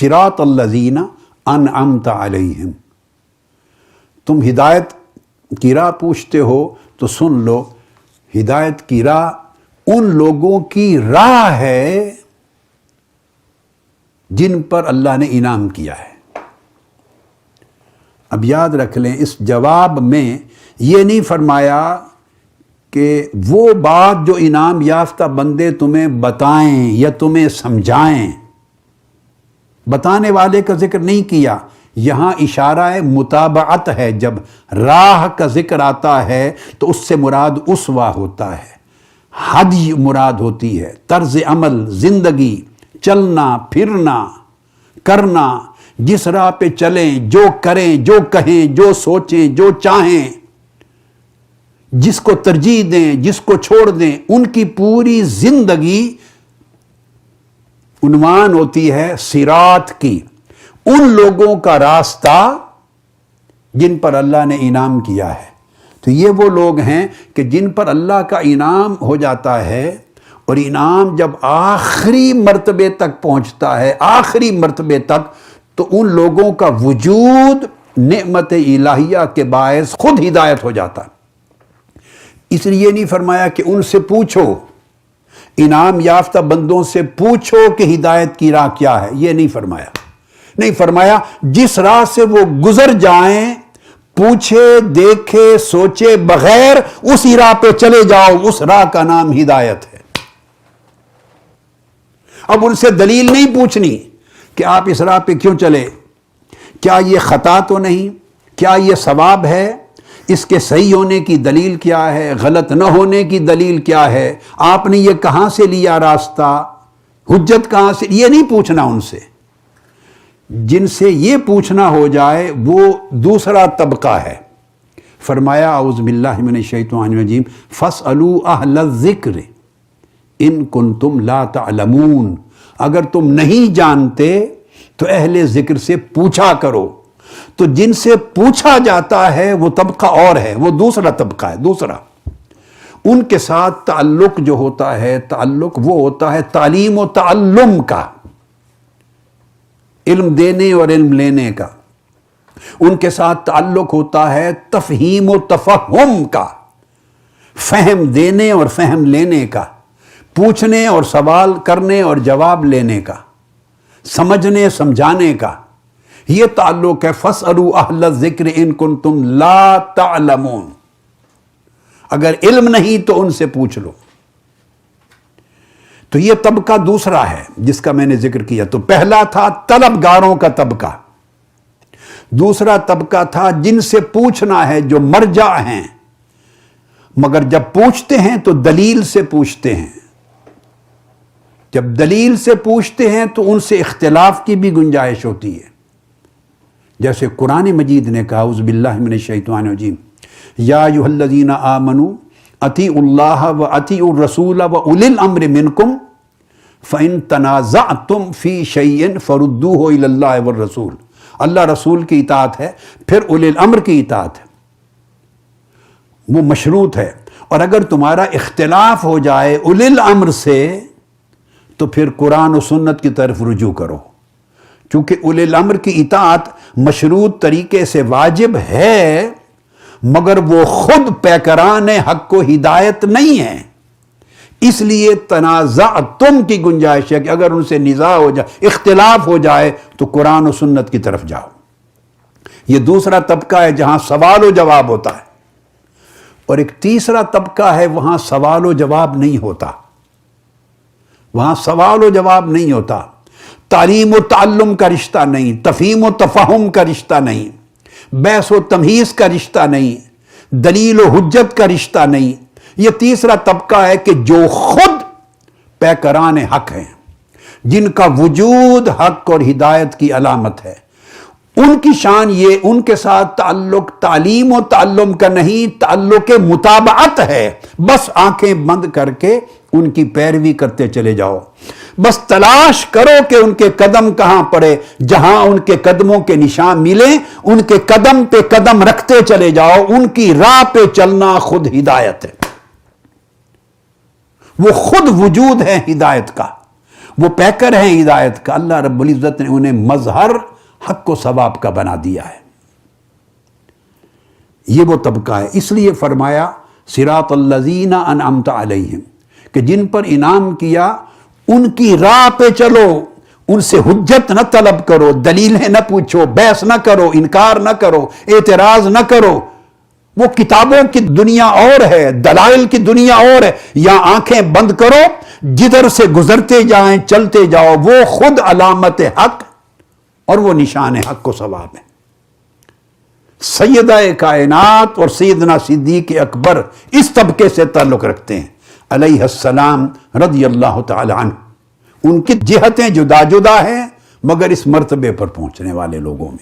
صراط الذین انعمت علیہم. تم ہدایت کی راہ پوچھتے ہو تو سن لو، ہدایت کی راہ ان لوگوں کی راہ ہے جن پر اللہ نے انعام کیا ہے. اب یاد رکھ لیں، اس جواب میں یہ نہیں فرمایا کہ وہ بات جو انعام یافتہ بندے تمہیں بتائیں یا تمہیں سمجھائیں، بتانے والے کا ذکر نہیں کیا. یہاں اشارہ متابعت ہے. جب راہ کا ذکر آتا ہے تو اس سے مراد اسوہ ہوتا ہے، ہدی مراد ہوتی ہے، طرز عمل، زندگی، چلنا پھرنا کرنا، جس راہ پہ چلیں، جو کریں، جو کہیں، جو سوچیں، جو چاہیں، جس کو ترجیح دیں، جس کو چھوڑ دیں، ان کی پوری زندگی عنوان ہوتی ہے صراط کی. ان لوگوں کا راستہ جن پر اللہ نے انعام کیا ہے. تو یہ وہ لوگ ہیں کہ جن پر اللہ کا انعام ہو جاتا ہے، اور انعام جب آخری مرتبے تک پہنچتا ہے، آخری مرتبے تک، تو ان لوگوں کا وجود نعمت الہیہ کے باعث خود ہدایت ہو جاتا. اس لیے نہیں فرمایا کہ ان سے پوچھو، انعام یافتہ بندوں سے پوچھو کہ ہدایت کی راہ کیا ہے، یہ نہیں فرمایا. نہیں فرمایا جس راہ سے وہ گزر جائیں، پوچھے دیکھے سوچے بغیر اسی راہ پہ چلے جاؤ، اس راہ کا نام ہدایت ہے. اب ان سے دلیل نہیں پوچھنی کہ آپ اس راہ پہ کیوں چلے، کیا یہ خطا تو نہیں، کیا یہ ثواب ہے، اس کے صحیح ہونے کی دلیل کیا ہے، غلط نہ ہونے کی دلیل کیا ہے، آپ نے یہ کہاں سے لیا راستہ، حجت کہاں سے، یہ نہیں پوچھنا ان سے. جن سے یہ پوچھنا ہو جائے وہ دوسرا طبقہ ہے. فرمایا اعوذ باللہ من الشیطان الرجیم فاسألوا اہل الذکر ان کنتم لا تعلمون. اگر تم نہیں جانتے تو اہل ذکر سے پوچھا کرو. تو جن سے پوچھا جاتا ہے وہ طبقہ اور ہے، وہ دوسرا طبقہ ہے. دوسرا ان کے ساتھ تعلق جو ہوتا ہے، تعلق وہ ہوتا ہے تعلیم و تعلم کا، علم دینے اور علم لینے کا. ان کے ساتھ تعلق ہوتا ہے تفہیم و تفہم کا، فہم دینے اور فہم لینے کا، پوچھنے اور سوال کرنے اور جواب لینے کا، سمجھنے سمجھانے کا. یہ تعلق ہے فاسألوا اہل الذکر ان کنتم لا تعلمون. اگر علم نہیں تو ان سے پوچھ لو. تو یہ طبقہ دوسرا ہے جس کا میں نے ذکر کیا. تو پہلا تھا طلبگاروں کا طبقہ، دوسرا طبقہ تھا جن سے پوچھنا ہے، جو مرجع ہیں، مگر جب پوچھتے ہیں تو دلیل سے پوچھتے ہیں. جب دلیل سے پوچھتے ہیں تو ان سے اختلاف کی بھی گنجائش ہوتی ہے. جیسے قرآن مجید نے کہا اعوذ باللہ من الشیطان الرجیم یا ایھا الذین آمنوا اطیعوا اللہ واطیعوا الرسول واولی الامر منکم فإن تنازعتم فی شیء فردوہ الی اللہ والرسول. اللہ رسول کی اطاعت ہے، پھر اولی الامر کی اطاعت ہے، وہ مشروط ہے. اور اگر تمہارا اختلاف ہو جائے اولی الامر سے تو پھر قرآن و سنت کی طرف رجوع کرو، کیونکہ اولی الامر کی اطاعت مشروط طریقے سے واجب ہے، مگر وہ خود پیکران حق کو ہدایت نہیں ہے. اس لیے تنازعتم کی گنجائش ہے کہ اگر ان سے نزاع ہو جائے، اختلاف ہو جائے تو قرآن و سنت کی طرف جاؤ. یہ دوسرا طبقہ ہے جہاں سوال و جواب ہوتا ہے. اور ایک تیسرا طبقہ ہے وہاں سوال و جواب نہیں ہوتا، وہاں سوال و جواب نہیں ہوتا، تعلیم و تعلم کا رشتہ نہیں، تفہیم و تفہم کا رشتہ نہیں، بحث و تمہیز کا رشتہ نہیں، دلیل و حجت کا رشتہ نہیں. یہ تیسرا طبقہ ہے کہ جو خود پیکران حق ہیں، جن کا وجود حق اور ہدایت کی علامت ہے. ان کی شان یہ، ان کے ساتھ تعلق تعلیم و تعلم کا نہیں، تعلق متابعت ہے. بس آنکھیں بند کر کے ان کی پیروی کرتے چلے جاؤ، بس تلاش کرو کہ ان کے قدم کہاں پڑے، جہاں ان کے قدموں کے نشان ملیں ان کے قدم پہ قدم رکھتے چلے جاؤ. ان کی راہ پہ چلنا خود ہدایت ہے، وہ خود وجود ہے ہدایت کا. وہ پیکر ہیں ہدایت کا، اللہ رب العزت نے انہیں مظہر حق و ثواب کا بنا دیا ہے۔ یہ وہ طبقہ ہے، اس لیے فرمایا صراط الذین انعمت علیہم، کہ جن پر انعام کیا ان کی راہ پہ چلو، ان سے حجت نہ طلب کرو، دلیلیں نہ پوچھو، بحث نہ کرو، انکار نہ کرو، اعتراض نہ کرو۔ وہ کتابوں کی دنیا اور ہے، دلائل کی دنیا اور ہے، یا آنکھیں بند کرو، جدھر سے گزرتے جائیں چلتے جاؤ، وہ خود علامت حق اور وہ نشان حق و ثواب ہے۔ سیدہ کائنات اور سیدنا صدیق اکبر اس طبقے سے تعلق رکھتے ہیں علیہ السلام رضی اللہ تعالی عنہ۔ ان کی جہتیں جدا جدا ہیں مگر اس مرتبے پر پہنچنے والے لوگوں میں